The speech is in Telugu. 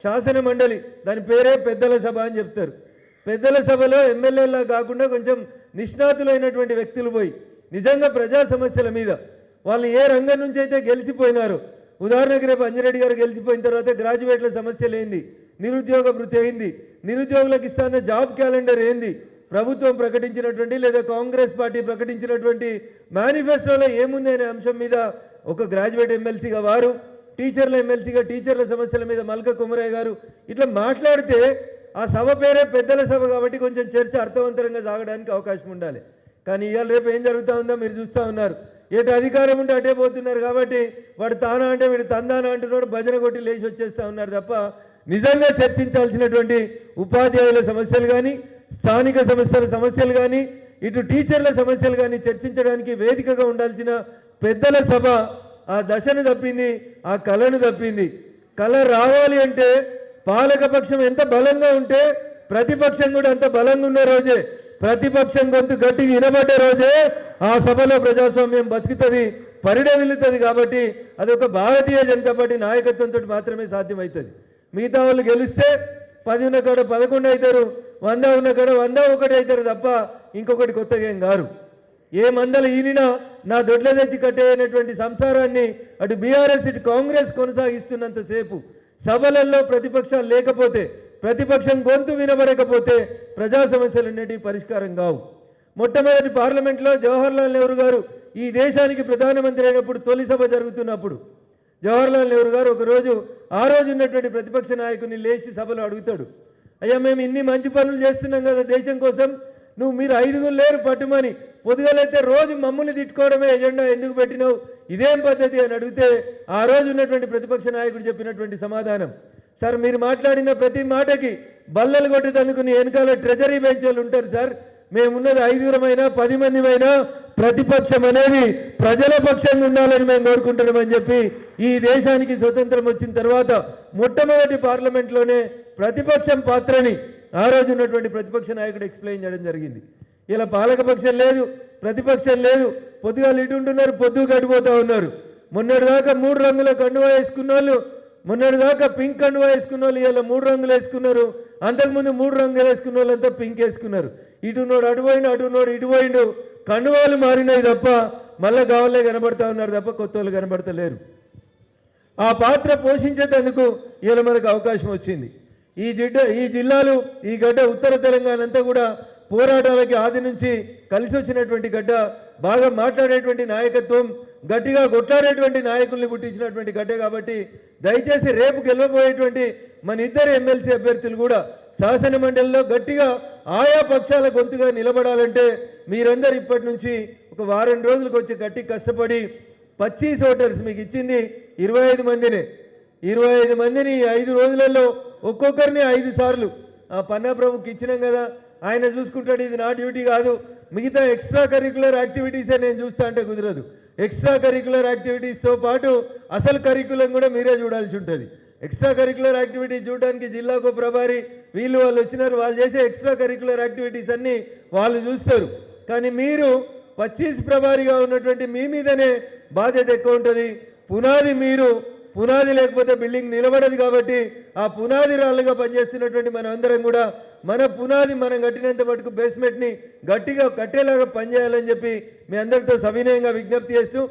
శాసన మండలి దాని పేరే పెద్దల సభ అని చెప్తారు. పెద్దల సభలో ఎమ్మెల్యేలా కాకుండా కొంచెం నిష్ణాతులైనటువంటి వ్యక్తులు పోయి నిజంగా ప్రజా సమస్యల మీద వాళ్ళు ఏ రంగం నుంచి అయితే గెలిచిపోయినారో, ఉదాహరణకు రేపు అంజిరెడ్డి గారు గెలిచిపోయిన తర్వాత గ్రాడ్యుయేట్ల సమస్యలు ఏంది, నిరుద్యోగ వృత్తి ఏంది, నిరుద్యోగులకు ఇస్తున్న జాబ్ క్యాలెండర్ ఏంది, ప్రభుత్వం ప్రకటించినటువంటి లేదా కాంగ్రెస్ పార్టీ ప్రకటించినటువంటి మేనిఫెస్టోలో ఏముంది అనే అంశం మీద ఒక గ్రాడ్యుయేట్ ఎమ్మెల్సీగా వారు, టీచర్ల ఎమ్మెల్సీగా టీచర్ల సమస్యల మీద మల్క కుమరయ్య గారు ఇట్లా మాట్లాడితే ఆ సభ పేరే పెద్దల సభ కాబట్టి కొంచెం చర్చ అర్థవంతంగా సాగడానికి అవకాశం ఉండాలి. కానీ ఇవాళ రేపు ఏం జరుగుతూ ఉందో మీరు చూస్తూ ఉన్నారు. ఎటు అధికారం ఉంటే అటే పోతున్నారు కాబట్టి వాడు తానా అంటే వీడు తందానా అంటున్నాడు, భజన కొట్టి లేచి వచ్చేస్తూ ఉన్నారు తప్ప నిజంగా చర్చించాల్సినటువంటి ఉపాధ్యాయుల సమస్యలు కానీ, స్థానిక సంస్థల సమస్యలు కానీ, ఇటు టీచర్ల సమస్యలు కానీ చర్చించడానికి వేదికగా ఉండాల్సిన పెద్దల సభ ఆ దశను తప్పింది, ఆ కళను తప్పింది. కళ రావాలి అంటే పాలకపక్షం ఎంత బలంగా ఉంటే ప్రతిపక్షం కూడా అంత బలంగా ఉన్న రోజే, ప్రతిపక్షం గొంతు గట్టిగా వినబడ్డ రోజే ఆ సభలో ప్రజాస్వామ్యం బతుకుతుంది, పరిడవిల్లుతుంది. కాబట్టి అదొక భారతీయ జనతా పార్టీ నాయకత్వంతో మాత్రమే సాధ్యమవుతుంది. మిగతా వాళ్ళు గెలిస్తే 10 ఉన్న కాడ 11 అవుతారు, 100 ఉన్న కాడ 101 అవుతారు తప్ప ఇంకొకటి కొత్తగా ఏం గారు. ఏ మందలు ఈనినా నా దొడ్ల తెచ్చి కట్టేయనటువంటి సంసారాన్ని అటు బీఆర్ఎస్ ఇటు కాంగ్రెస్ కొనసాగిస్తున్నంతసేపు సభలలో ప్రతిపక్షాలు లేకపోతే, ప్రతిపక్షం గొంతు వినబడకపోతే ప్రజా సమస్యలన్నిటికీ పరిష్కారం కావు. మొట్టమొదటి పార్లమెంట్లో జవహర్లాల్ నెహ్రూ గారు ఈ దేశానికి ప్రధానమంత్రి అయినప్పుడు తొలి సభ జరుగుతున్నప్పుడు జవహర్లాల్ నెహ్రూ గారు ఒకరోజు ఆ రోజు ఉన్నటువంటి ప్రతిపక్ష నాయకుని లేచి సభలో అడుగుతాడు, అయ్యా మేము ఇన్ని మంచి పనులు చేస్తున్నాం కదా దేశం కోసం, మీరు 5 లేరు పట్టుమని పొద్దుగలైతే రోజు మమ్మల్ని తిట్టుకోవడమే ఎజెండా ఎందుకు పెట్టినావు, ఇదేం పద్ధతి అని అడిగితే ఆ రోజు ఉన్నటువంటి ప్రతిపక్ష నాయకుడు చెప్పినటువంటి సమాధానం, సార్ మీరు మాట్లాడిన ప్రతి మాటకి బల్లలు కొట్టేందుకు నీ వెనకాల ట్రెజరీ బెంచ్ వాళ్ళు ఉంటారు సార్, మేమున్నది 5 10 మందిమైనా ప్రతిపక్షం అనేది ప్రజల పక్షంగా ఉండాలని మేము కోరుకుంటున్నామని చెప్పి ఈ దేశానికి స్వతంత్రం వచ్చిన తర్వాత మొట్టమొదటి పార్లమెంట్లోనే ప్రతిపక్షం పాత్రని ఆ రోజు ఉన్నటువంటి ప్రతిపక్ష నాయకుడు ఎక్స్ప్లెయిన్ చేయడం జరిగింది. ఇలా పాలకపక్షం లేదు, ప్రతిపక్షం లేదు, పొద్దుగా ఇటు ఉంటున్నారు, పొద్దు గడిపోతూ ఉన్నారు. మొన్నటిదాకా 3 రంగుల కండువా వేసుకున్న వాళ్ళు, మొన్నటిదాకా పింక్ కండువా వేసుకున్న వాళ్ళు ఇలా 3 రంగులు వేసుకున్నారు. అంతకుముందు 3 రంగులు వేసుకున్న వాళ్ళంతా పింక్ వేసుకున్నారు. ఇటునోడు అటుపోయిండు, అటునోడు ఇటు పోయిండు, కండువాలు మారినాయి తప్ప మళ్ళీ కావాలే కనబడతా ఉన్నారు తప్ప కొత్త వాళ్ళు కనబడతలేరు. ఆ పాత్ర పోషించేందుకు ఇలా మనకు అవకాశం వచ్చింది. ఈ జిల్లాలు, ఈ గడ్డ ఉత్తర తెలంగాణ అంతా కూడా పోరాటాలకి ఆది నుంచి కలిసి వచ్చినటువంటి గడ్డ, బాగా మాట్లాడేటువంటి నాయకత్వం, గట్టిగా కొట్లాడేటువంటి నాయకుల్ని పుట్టించినటువంటి గడ్డ. కాబట్టి దయచేసి రేపు గెలవబోయేటువంటి మన ఇద్దరు ఎమ్మెల్సీ అభ్యర్థులు కూడా శాసన మండలిలో గట్టిగా ఆయా పక్షాల గొంతుగా నిలబడాలంటే మీరందరూ ఇప్పటి నుంచి ఒక వారం రోజులకు వచ్చి గట్టి కష్టపడి 25 ఓటర్స్ మీకు ఇచ్చింది 25 మందినే. 25 మందిని 5 రోజులలో ఒక్కొక్కరిని 5 సార్లు ఆ పన్నా ప్రభుకి ఇచ్చినాం కదా, ఆయన చూసుకుంటాడు, ఇది నా డ్యూటీ కాదు, మిగతా ఎక్స్ట్రా కరిక్యులర్ యాక్టివిటీసే నేను చూస్తా అంటే కుదరదు. ఎక్స్ట్రా కరిక్యులర్ యాక్టివిటీస్తో పాటు అసలు కరిక్యులం కూడా మీరే చూడాల్సి ఉంటుంది. ఎక్స్ట్రా కరిక్యులర్ యాక్టివిటీస్ చూడడానికి జిల్లాకు ప్రభారి వాళ్ళు వచ్చినారు, వాళ్ళు చేసే ఎక్స్ట్రా కరిక్యులర్ యాక్టివిటీస్ అన్నీ వాళ్ళు చూస్తారు. కానీ మీరు 25 ప్రభారిగా ఉన్నటువంటి మీ మీదనే బాధ్యత ఎక్కువ ఉంటుంది. పునాది లేకపోతే బిల్డింగ్ నిలబడదు. కాబట్టి ఆ పునాది రాళ్ళుగా పనిచేస్తున్నటువంటి మనం అందరం కూడా మన పునాది మనం కట్టినంత మటుకు బేస్మెంట్ని గట్టిగా కట్టేలాగా పనిచేయాలని చెప్పి మీ అందరితో సవినయంగా విజ్ఞప్తి చేస్తూ